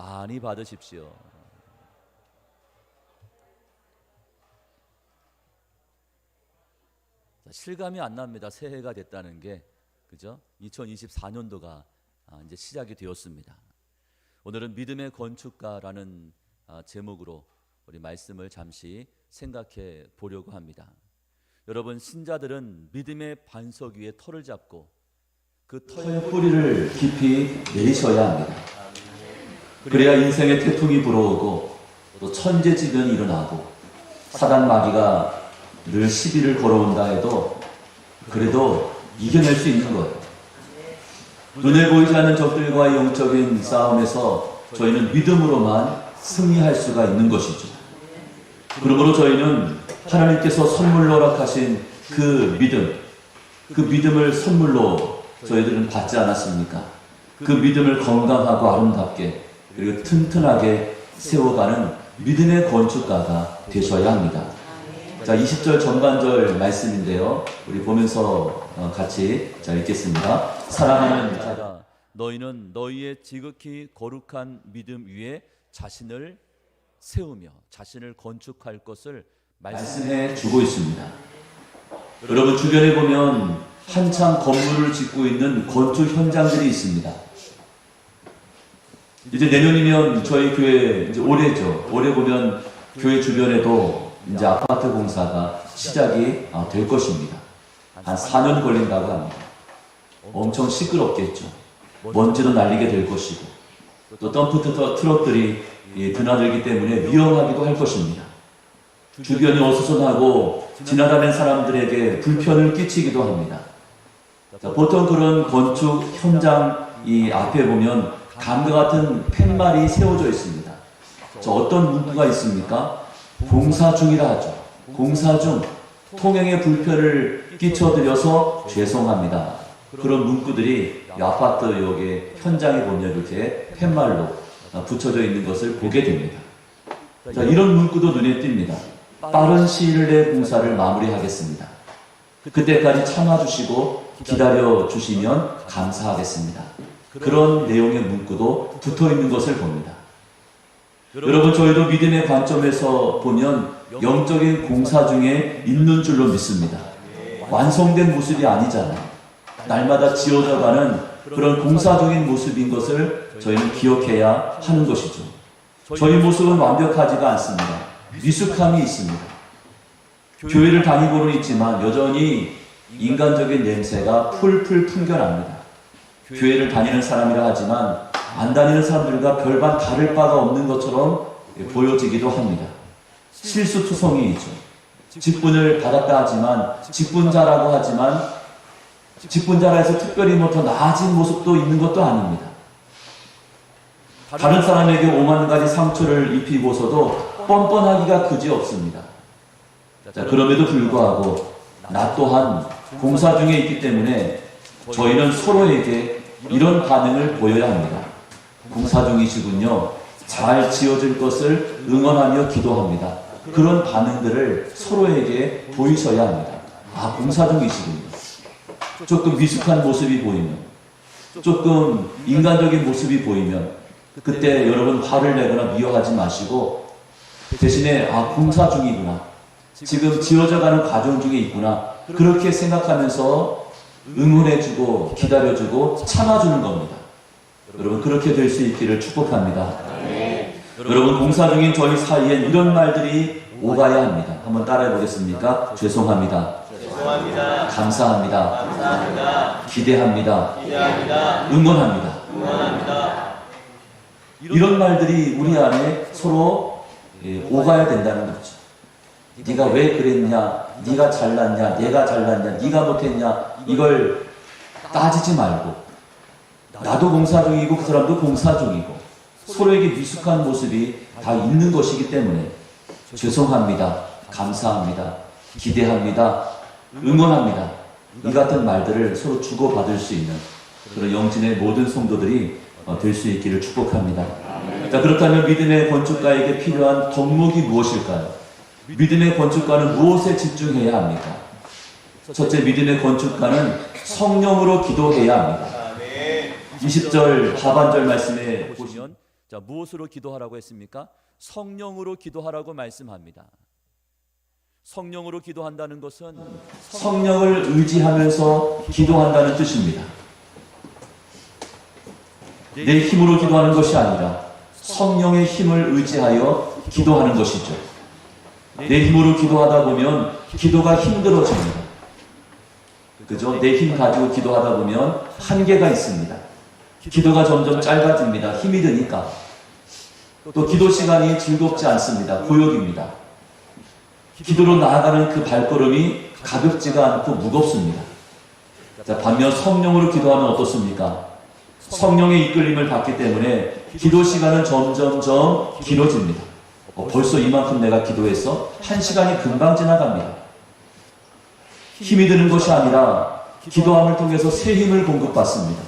많이 받으십시오. 실감이 안 납니다. 새해가 됐다는 게, 그죠? 2024년도가 이제 시작이 되었습니다. 오늘은 믿음의 건축가라는 제목으로 우리 말씀을 잠시 생각해 보려고 합니다. 여러분, 신자들은 믿음의 반석 위에 터를 잡고 그 터의 뿌리를 깊이 내리셔야 합니다. 그래야 인생의 태풍이 불어오고 또 천재지변이 일어나고 사단 마귀가 늘 시비를 걸어온다 해도 그래도 이겨낼 수 있는 거예요. 눈에 보이지 않는 적들과의 영적인 싸움에서 저희는 믿음으로만 승리할 수가 있는 것이죠. 그러므로 저희는 하나님께서 선물로 허락하신 그 믿음을 선물로 저희들은 받지 않았습니까? 그 믿음을 건강하고 아름답게 그리고 튼튼하게 세워가는 믿음의 건축가가 되셔야 합니다. 자, 20절 전반절 말씀인데요. 우리 보면서 같이 읽겠습니다. 사랑하는 자가 너희는 너희의 지극히 거룩한 믿음 위에 자신을 세우며 자신을 건축할 것을 말씀해 주고 있습니다. 여러분, 주변에 보면 한창 건물을 짓고 있는 건축 현장들이 있습니다. 이제 내년이면 저희 교회 이제 올해죠. 올해 보면 교회 주변에도 이제 아파트 공사가 시작이 될 것입니다. 한 4년 걸린다고 합니다. 엄청 시끄럽겠죠. 먼지도 날리게 될 것이고 또 덤프 트럭들이 드나들기 때문에 위험하기도 할 것입니다. 주변이 어수선하고 지나가는 사람들에게 불편을 끼치기도 합니다. 자, 보통 그런 건축 현장 이 앞에 보면 강과 같은 팻말이 세워져 있습니다. 자, 어떤 문구가 있습니까? 공사 중이라 하죠. 공사 중, 통행에 불편을 끼쳐드려서 죄송합니다. 그런 문구들이 이 아파트 여기 현장에 보면 이렇게 팻말로 붙여져 있는 것을 보게 됩니다. 자, 이런 문구도 눈에 띕니다. 빠른 시일 내에 공사를 마무리하겠습니다. 그때까지 참아주시고 기다려주시면 감사하겠습니다. 그런 내용의 문구도 붙어 있는 것을 봅니다. 여러분, 저희도 믿음의 관점에서 보면 영적인 공사 중에 있는 줄로 믿습니다. 완성된 모습이 아니잖아요. 날마다 지어져가는 그런 공사적인 모습인 것을 저희는 기억해야 하는 것이죠. 저희 모습은 완벽하지가 않습니다. 미숙함이 있습니다. 교회를 다니고는 있지만 여전히 인간적인 냄새가 풀풀 풍겨납니다. 교회를 다니는 사람이라 하지만 안 다니는 사람들과 별반 다를 바가 없는 것처럼 보여지기도 합니다. 실수투성이 있죠. 직분을 받았다 하지만 직분자라고 하지만 직분자라 해서 특별히 뭐 더 나아진 모습도 있는 것도 아닙니다. 다른 사람에게 5만 가지 상처를 입히고서도 뻔뻔하기가 그지없습니다. 자, 그럼에도 불구하고 나 또한 공사 중에 있기 때문에 저희는 서로에게 이런 반응을 보여야 합니다. 공사 중이시군요. 잘 지어질 것을 응원하며 기도합니다. 그런 반응들을 서로에게 보이셔야 합니다. 아, 공사 중이시군요. 조금 미숙한 모습이 보이면, 조금 인간적인 모습이 보이면 그때 여러분 화를 내거나 미워하지 마시고 대신에 아, 공사 중이구나. 지금 지어져가는 과정 중에 있구나. 그렇게 생각하면서 응원해주고 기다려주고 참아주는 겁니다. 여러분, 그렇게 될 수 있기를 축복합니다. 여러분, 공사 중인 저희 사이엔 이런 말들이 오가야 합니다. 한번 따라해 보겠습니까? 죄송합니다. 죄송합니다. 감사합니다. 감사합니다. 기대합니다. 기대합니다. 응원합니다. 응원합니다. 이런 말들이 우리 안에 서로 오가야 된다는 거죠. 네가 왜 그랬냐, 네가 잘났냐, 내가 잘났냐, 네가 못했냐, 이걸 따지지 말고 나도 공사 중이고 그 사람도 공사 중이고 서로에게 미숙한 모습이 다 있는 것이기 때문에 죄송합니다, 감사합니다, 기대합니다, 응원합니다, 이 같은 말들을 서로 주고받을 수 있는 그런 영진의 모든 성도들이 될 수 있기를 축복합니다. 자, 그렇다면 믿음의 건축가에게 필요한 덕목이 무엇일까요? 믿음의 건축가는 무엇에 집중해야 합니까? 첫째, 믿음의 건축가는 성령으로 기도해야 합니다. 20절 하반절 말씀에 보시면 자, 무엇으로 기도하라고 했습니까? 성령으로 기도하라고 말씀합니다. 성령으로 기도한다는 것은 성령을 의지하면서 기도한다는 뜻입니다. 내 힘으로 기도하는 것이 아니라 성령의 힘을 의지하여 기도하는 것이죠. 내 힘으로 기도하다 보면 기도가 힘들어집니다. 그죠? 내 힘 가지고 기도하다 보면 한계가 있습니다. 기도가 점점 짧아집니다. 힘이 드니까. 또 기도 시간이 즐겁지 않습니다. 고역입니다. 기도로 나아가는 그 발걸음이 가볍지가 않고 무겁습니다. 자, 반면 성령으로 기도하면 어떻습니까? 성령의 이끌림을 받기 때문에 기도 시간은 점점점 길어집니다. 벌써 이만큼 내가 기도했어? 1시간이 금방 지나갑니다. 힘이 드는 것이 아니라 기도함을 통해서 새 힘을 공급받습니다.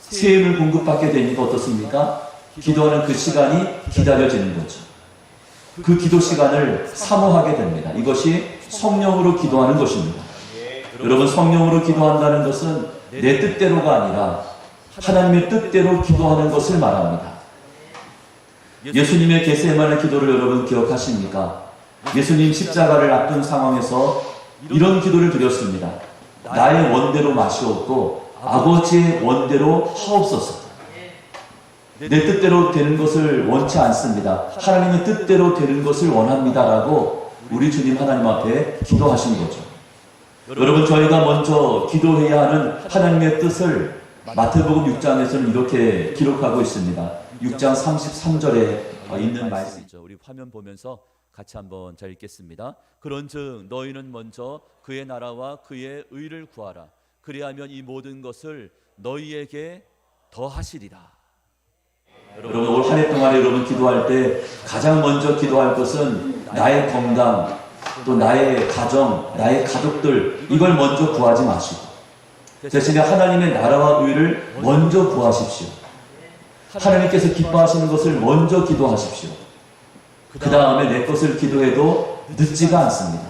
새 힘을 공급받게 되니까 어떻습니까? 기도하는 그 시간이 기다려지는 거죠. 그 기도 시간을 사모하게 됩니다. 이것이 성령으로 기도하는 것입니다. 여러분, 성령으로 기도한다는 것은 내 뜻대로가 아니라 하나님의 뜻대로 기도하는 것을 말합니다. 예수님의 겟세마네 기도를 여러분 기억하십니까? 예수님 십자가를 앞둔 상황에서 이런 기도를 드렸습니다. 나의 원대로 마시옵고 아버지의 원대로 하옵소서. 내 뜻대로 되는 것을 원치 않습니다. 하나님의 뜻대로 되는 것을 원합니다라고 우리 주님 하나님 앞에 기도하신 거죠. 여러분, 저희가 먼저 기도해야 하는 하나님의 뜻을 마태복음 6장에서는 이렇게 기록하고 있습니다. 6장 33절에 있는 말씀이죠. 우리 화면 보면서 같이 한번 잘 읽겠습니다. 그런즉 너희는 먼저 그의 나라와 그의 의를 구하라. 그리하면 이 모든 것을 너희에게 더하시리라. 여러분, 올 한 해 동안에 여러분 기도할 때 가장 먼저 기도할 것은 나의 건강, 또 나의 가정, 나의 가족들, 이걸 먼저 구하지 마시고 대신에 하나님의 나라와 의를 먼저 구하십시오. 하나님께서 기뻐하시는 것을 먼저 기도하십시오. 그 다음에 내 것을 기도해도 늦지가 않습니다.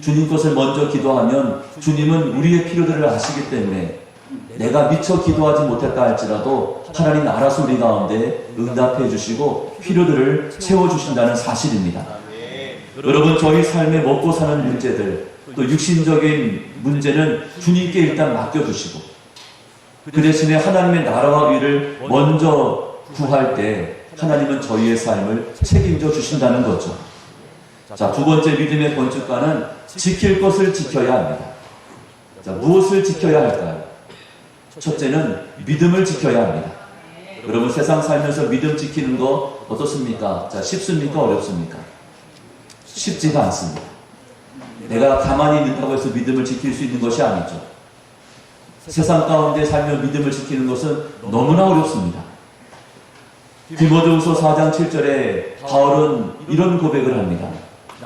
주님 것을 먼저 기도하면 주님은 우리의 필요들을 아시기 때문에 내가 미처 기도하지 못했다 할지라도 하나님 알아서 우리 가운데 응답해 주시고 필요들을 채워주신다는 사실입니다. 여러분, 저희 삶에 먹고 사는 문제들, 또 육신적인 문제는 주님께 일단 맡겨두시고 그 대신에 하나님의 나라와 의를 먼저 구할 때 하나님은 저희의 삶을 책임져 주신다는 거죠. 자, 두 번째 믿음의 건축가는 지킬 것을 지켜야 합니다. 자, 무엇을 지켜야 할까요? 첫째는 믿음을 지켜야 합니다. 여러분, 세상 살면서 믿음 지키는 거 어떻습니까? 자, 쉽습니까? 어렵습니까? 쉽지가 않습니다. 내가 가만히 있는다고 해서 믿음을 지킬 수 있는 것이 아니죠. 세상 가운데 살며 믿음을 지키는 것은 너무나 어렵습니다. 디모데후서 4장 7절에 바울은 이런 고백을 합니다.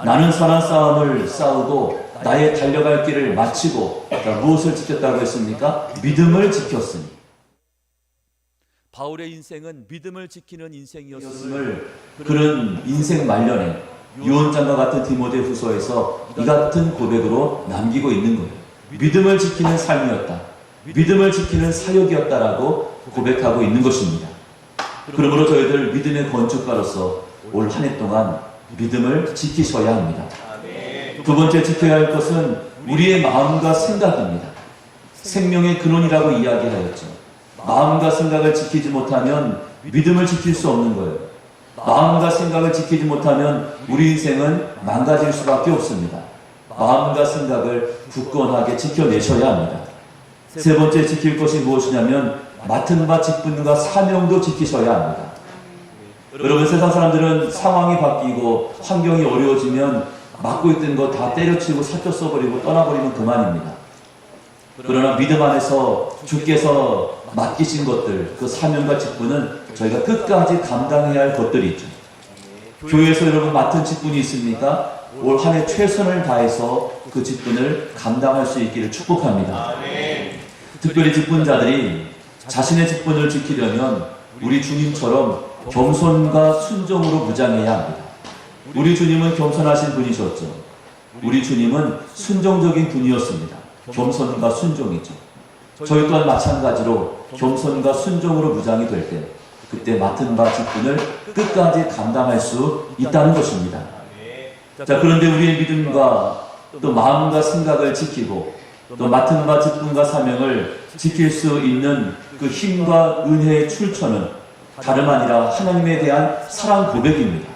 나는 선한 싸움을 싸우고 나의 달려갈 길을 마치고 무엇을 지켰다고 했습니까? 믿음을 지켰으니. 바울의 인생은 믿음을 지키는 인생이었음을 그런 인생 말년에 유언장과 같은 디모데후서에서 이 같은 고백으로 남기고 있는 거예요. 믿음을 지키는 삶이었다. 믿음을 지키는 사역이었다라고 고백하고 있는 것입니다. 그러므로 저희들 믿음의 건축가로서 올 한 해 동안 믿음을 지키셔야 합니다. 두 번째 지켜야 할 것은 우리의 마음과 생각입니다. 생명의 근원이라고 이야기하였죠. 마음과 생각을 지키지 못하면 믿음을 지킬 수 없는 거예요. 마음과 생각을 지키지 못하면 우리 인생은 망가질 수밖에 없습니다. 마음과 생각을 굳건하게 지켜내셔야 합니다. 세 번째 지킬 것이 무엇이냐면 맡은 바 직분과 사명도 지키셔야 합니다. 여러분, 세상 사람들은 상황이 바뀌고 환경이 어려워지면 맡고 있던 거 다 때려치우고 사표 써버리고 떠나버리면 그만입니다. 그러나 믿음 안에서 주께서 맡기신 것들, 그 사명과 직분은 저희가 끝까지 감당해야 할 것들이 있죠. 교회에서 여러분 맡은 직분이 있습니까? 올 한 해 최선을 다해서 그 직분을 감당할 수 있기를 축복합니다. 특별히 직분자들이 자신의 직분을 지키려면 우리 주님처럼 겸손과 순종으로 무장해야 합니다. 우리 주님은 겸손하신 분이셨죠. 우리 주님은 순종적인 분이었습니다. 겸손과 순종이죠. 저희 또한 마찬가지로 겸손과 순종으로 무장이 될 때 그때 맡은 바 직분을 끝까지 감당할 수 있다는 것입니다. 자, 그런데 우리의 믿음과 또 마음과 생각을 지키고 또 맡은 바 직분과 사명을 지킬 수 있는 그 힘과 은혜의 출처는 다름 아니라 하나님에 대한 사랑 고백입니다.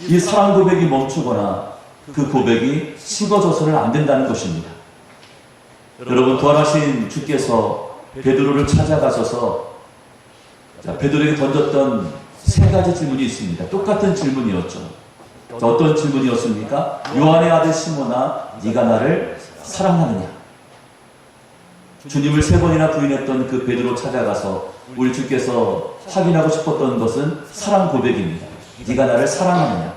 이 사랑 고백이 멈추거나 그 고백이 식어져서는 안 된다는 것입니다. 여러분, 부활하신 주께서 베드로를 찾아가셔서 베드로에게 던졌던 세 가지 질문이 있습니다. 똑같은 질문이었죠. 어떤 질문이었습니까? 요한의 아들 시몬아, 네가 나를 사랑하느냐? 주님을 세 번이나 부인했던 그 베드로 찾아가서 우리 주께서 확인하고 싶었던 것은 사랑 고백입니다. 네가 나를 사랑하느냐?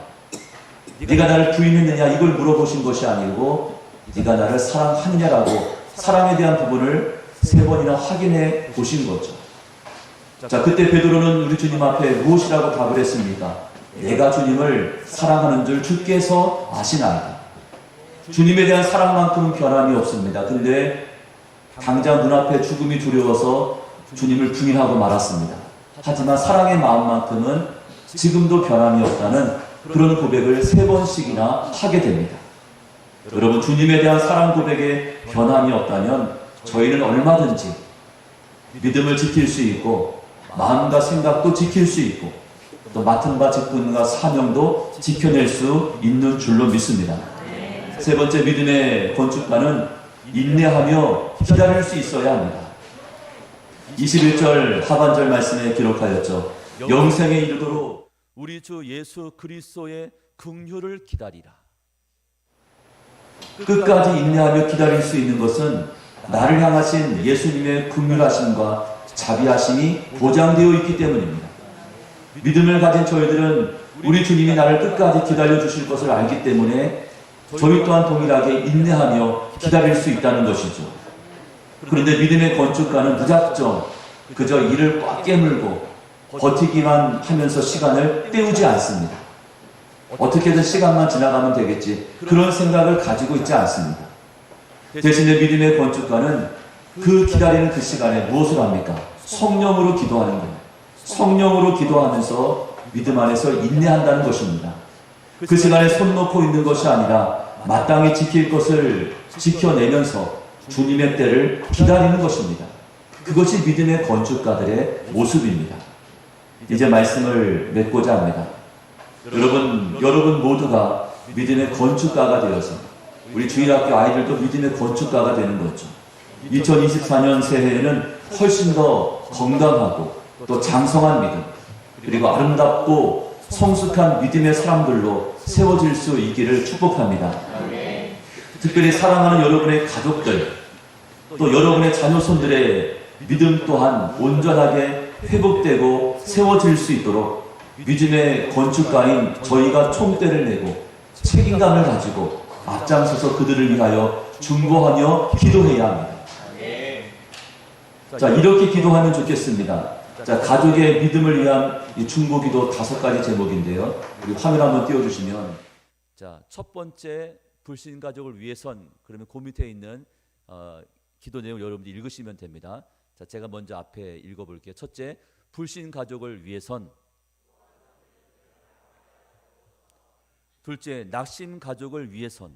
네가 나를 부인했느냐? 이걸 물어보신 것이 아니고 네가 나를 사랑하느냐라고 사랑에 대한 부분을 세 번이나 확인해 보신 거죠. 자, 그때 베드로는 우리 주님 앞에 무엇이라고 답을 했습니까? 내가 주님을 사랑하는 줄 주께서 아시나이다. 주님에 대한 사랑만큼은 변함이 없습니다. 근데 당장 눈앞에 죽음이 두려워서 주님을 부인하고 말았습니다. 하지만 사랑의 마음만큼은 지금도 변함이 없다는 그런 고백을 세 번씩이나 하게 됩니다. 여러분, 주님에 대한 사랑 고백에 변함이 없다면 저희는 얼마든지 믿음을 지킬 수 있고 마음과 생각도 지킬 수 있고 또 맡은 바 직분과 사명도 지켜낼 수 있는 줄로 믿습니다. 세 번째, 믿음의 건축가는 인내하며 기다릴 수 있어야 합니다. 21절 하반절 말씀에 기록하였죠. 영생에 이르도록 우리 주 예수 그리스도의 긍휼을 기다리라. 끝까지 인내하며 기다릴 수 있는 것은 나를 향하신 예수님의 긍휼하심과 자비하심이 보장되어 있기 때문입니다. 믿음을 가진 저희들은 우리 주님이 나를 끝까지 기다려 주실 것을 알기 때문에 저희 또한 동일하게 인내하며 기다릴 수 있다는 것이죠. 그런데 믿음의 건축가는 무작정 그저 이를 꽉 깨물고 버티기만 하면서 시간을 때우지 않습니다. 어떻게든 시간만 지나가면 되겠지, 그런 생각을 가지고 있지 않습니다. 대신에 믿음의 건축가는 그 기다리는 그 시간에 무엇을 합니까? 성령으로 기도하는 거예요. 성령으로 기도하면서 믿음 안에서 인내한다는 것입니다. 그 시간에 손 놓고 있는 것이 아니라 마땅히 지킬 것을 지켜내면서 주님의 때를 기다리는 것입니다. 그것이 믿음의 건축가들의 모습입니다. 이제 말씀을 맺고자 합니다. 여러분 모두가 믿음의 건축가가 되어서 우리 주일학교 아이들도 믿음의 건축가가 되는 거죠. 2024년 새해에는 훨씬 더 건강하고 또 장성한 믿음, 그리고 아름답고 성숙한 믿음의 사람들로 세워질 수 있기를 축복합니다. 특별히 사랑하는 여러분의 가족들, 또 여러분의 자녀손들의 믿음 또한 온전하게 회복되고 세워질 수 있도록 믿음의 건축가인 저희가 총대를 내고 책임감을 가지고 앞장서서 그들을 위하여 중보하며 기도해야 합니다. 자, 이렇게 기도하면 좋겠습니다. 자, 가족의 믿음을 위한 이 중보기도 5가지 제목인데요. 우리 화면 한번 띄워주시면, 자, 첫 번째 불신 가족을 위해선, 그러면 그 밑에 있는 기도 내용 여러분들이 읽으시면 됩니다. 자, 제가 먼저 앞에 읽어볼게요. 첫째, 불신 가족을 위해선. 둘째, 낙심 가족을 위해선.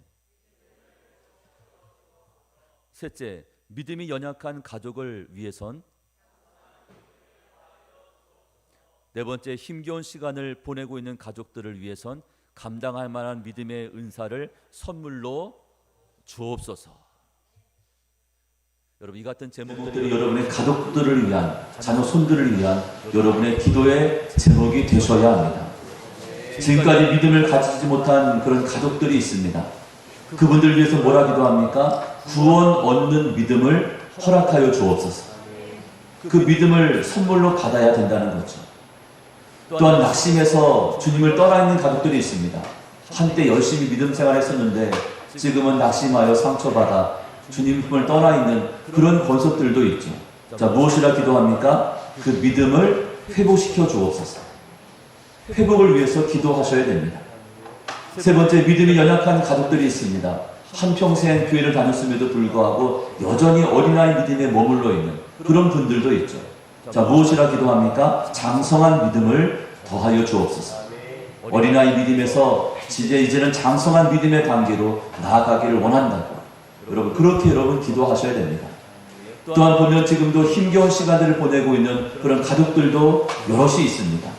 셋째, 믿음이 연약한 가족을 위해선. 네 번째, 힘겨운 시간을 보내고 있는 가족들을 위해선 감당할 만한 믿음의 은사를 선물로 주옵소서. 여러분, 이 같은 제목들이 여러분의 가족들을 위한, 자녀 손들을 위한 여러분의 기도의 제목이 되셔야 합니다. 지금까지 믿음을 가지지 못한 그런 가족들이 있습니다. 그분들을 위해서 뭐라 기도합니까? 구원 얻는 믿음을 허락하여 주옵소서. 그 믿음을 선물로 받아야 된다는 거죠. 또한 낙심해서 주님을 떠나 있는 가족들이 있습니다. 한때 열심히 믿음 생활했었는데 지금은 낙심하여 상처받아 주님을 떠나 있는 그런 권속들도 있죠. 자, 무엇이라 기도합니까? 그 믿음을 회복시켜 주옵소서. 회복을 위해서 기도하셔야 됩니다. 세 번째, 믿음이 연약한 가족들이 있습니다. 한평생 교회를 다녔음에도 불구하고 여전히 어린아이 믿음에 머물러 있는 그런 분들도 있죠. 자, 무엇이라 기도합니까? 장성한 믿음을 더하여 주옵소서. 어린아이 믿음에서 이제는 장성한 믿음의 관계로 나아가기를 원한다고. 여러분, 그렇게 여러분 기도하셔야 됩니다. 또한 보면 지금도 힘겨운 시간들을 보내고 있는 그런 가족들도 여럿이 있습니다.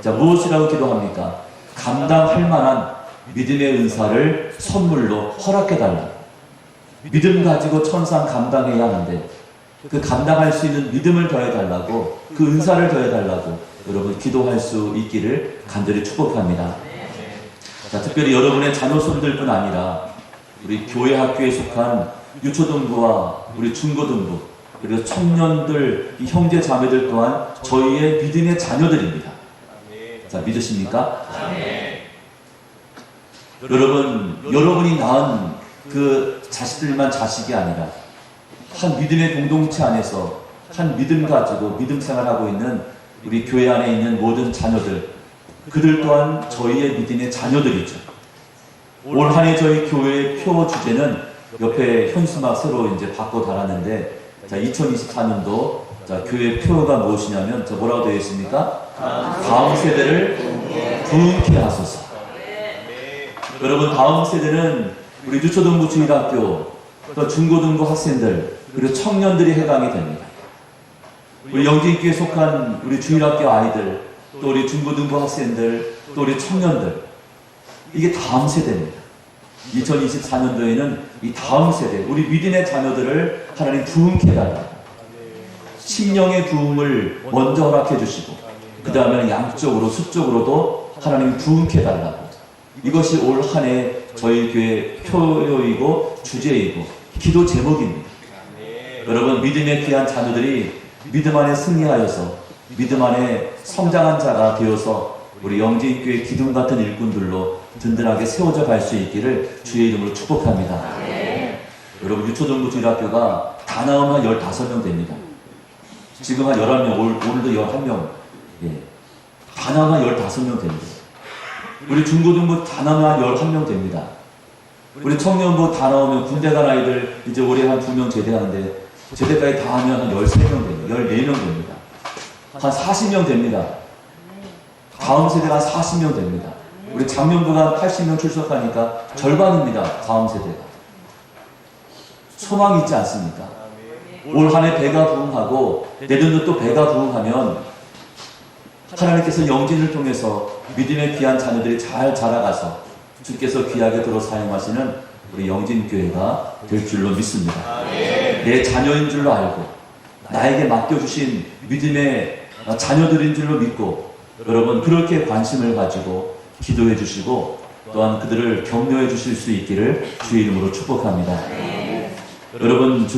자, 무엇이라고 기도합니까? 감당할 만한 믿음의 은사를 선물로 허락해달라고. 믿음 가지고 천상 감당해야 하는데 그 감당할 수 있는 믿음을 더해달라고, 그 은사를 더해달라고 여러분 기도할 수 있기를 간절히 축복합니다. 자, 특별히 여러분의 자녀손들뿐 아니라 우리 교회 학교에 속한 유초등부와 우리 중고등부, 그리고 청년들, 이 형제 자매들 또한 저희의 믿음의 자녀들입니다. 자, 믿으십니까? 여러분이 낳은 그 자식들만 자식이 아니라 한 믿음의 공동체 안에서 한 믿음 가지고 믿음 생활하고 있는 우리 교회 안에 있는 모든 자녀들, 그들 또한 저희의 믿음의 자녀들이죠. 올 한 해 저희 교회의 표 주제는 옆에 현수막 새로 이제 바꿔 달았는데, 자, 2024년도 자, 교회 표가 무엇이냐면, 저 뭐라고 되어 있습니까? 다음 세대를 부흥케 하소서. 여러분, 다음 세대는 우리 유초등부 주일학교, 또 중고등부 학생들, 그리고 청년들이 해당이 됩니다. 우리 영진교에 속한 우리 주일학교 아이들, 또 우리 중고등부 학생들, 또 우리 청년들, 이게 다음 세대입니다. 2024년도에는 이 다음 세대, 우리 믿음의 자녀들을 하나님 부흥케 해달라고, 심령의 부흥을 먼저 허락해 주시고, 그 다음에는 양적으로 수적으로도 하나님 부흥케 해달라고. 이것이 올 한 해 저희 교회 표요이고 주제이고 기도 제목입니다. 여러분, 믿음의 귀한 자녀들이 믿음 안에 승리하여서 믿음 안에 성장한 자가 되어서 우리 영진교회 기둥 같은 일꾼들로 든든하게 세워져 갈 수 있기를 주의 이름으로 축복합니다. 여러분, 유초등부 주일학교가 다 나오면 15명 됩니다. 지금 한 11명, 오늘도 11명, 예. 다 나오면 15명 됩니다. 우리 중고등부 다 나오면 11명 됩니다. 우리 청년부 다 나오면 군대 간 아이들 이제 올해 한 2명 제대하는데, 제대까지 다 하면 한 13명 됩니다. 14명 됩니다. 한 40명 됩니다. 다음 세대가 한 40명 됩니다. 우리 작년부가 한 80명 출석하니까 절반입니다. 다음 세대가. 소망이 있지 않습니까? 올 한 해 배가 부흥하고 내년도 또 배가 부흥하면 하나님께서 영진을 통해서 믿음의 귀한 자녀들이 잘 자라가서 주께서 귀하게 도로 사용하시는 우리 영진교회가 될 줄로 믿습니다. 내 자녀인 줄로 알고 나에게 맡겨주신 믿음의 자녀들인 줄로 믿고, 여러분 그렇게 관심을 가지고 기도해 주시고 또한 그들을 격려해 주실 수 있기를 주의 이름으로 축복합니다. 여러분,